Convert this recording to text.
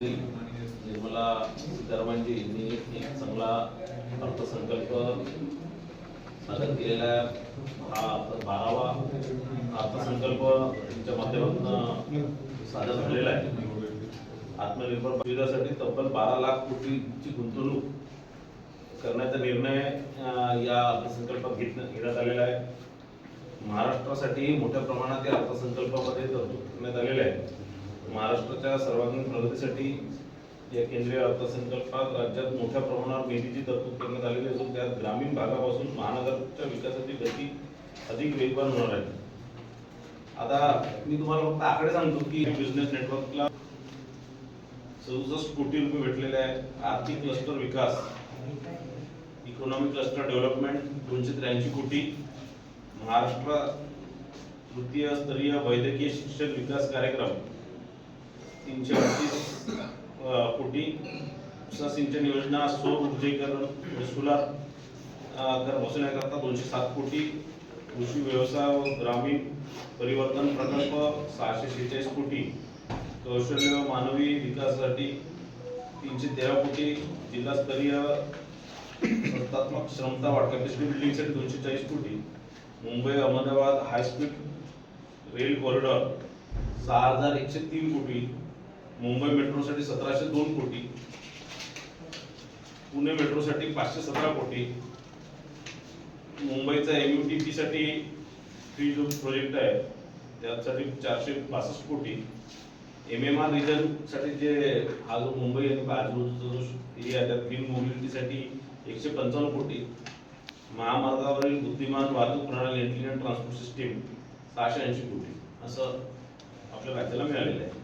निर्मला सीतारामनजी यांनी एक चांगला अर्थसंकल्प सादर केलेला आहे। हा 12वा अर्थसंकल्प त्यांच्या माध्यमातून सादर झालेला आहे। आत्मनिर्भर भारतासाठी तब्बल 12 लाख कोटीची गुंतवणूक करण्याचा निर्णय या अर्थसंकल्पात घेण्यात आलेला आहे। महाराष्ट्रासाठी मोठ्या प्रमाणात या अर्थसंकल्पामध्ये तरतूद करण्यात आलेली आहे। महाराष्ट्राच्या सर्वांगीण प्रगतीसाठी या केंद्रीय अर्थसंकल्पात राज्यात मोठ्या प्रमाणावर निधीची तरतूद करण्यात आलेली असून त्यात ग्रामीण भागापासून महानगराच्या विकासाची गती अधिक वेगवान होणार आहे। आता मी तुम्हाला फक्त आकडे सांगतो की बिझनेस नेटवर्कला 67 कोटी रुपये भेटलेले आहेत। आर्थिक क्लस्टर विकास इकॉनॉमिक क्लस्टर डेव्हलपमेंट 283 कोटी, महाराष्ट्र तृतीय स्तरीय वैद्यकीय शिक्षण विकास कार्यक्रम 338 कोटी, सिंचन योजना, सौर ऊर्जेकरण सोलार कर वसुलीकरता 207 कोटी, कृषी व्यवसाय व ग्रामीण परिवर्तन प्रकल्प 646 कोटी, कौशल्य व मानवी विकासासाठी 313 कोटी, जिल्हास्तरीय संस्थात्मक क्षमता वाढ कॅपॅसिटी बिल्डिंगसाठी 240 कोटी, Mumbai Ahmedabad high speed rail corridor 6103 कोटी, मुंबई मेट्रोसाठी 1702 कोटी, पुणे मेट्रोसाठी 517 कोटी, मुंबईचा MUTP साठी फ्री जो प्रोजेक्ट आहे त्यासाठी 462 कोटी, MMR रिजन साठी जे हा जो मुंबई आणि आजूबाजूचा जो एरिया आहे त्या ग्रीन मोबिलिटीसाठी 155 कोटी, महामार्गावरील बुद्धिमान वाहतूक प्रणाली इंटेलिजंट ट्रान्सपोर्ट सिस्टीम 680 कोटी असं आपल्या राज्याला मिळालेलं आहे।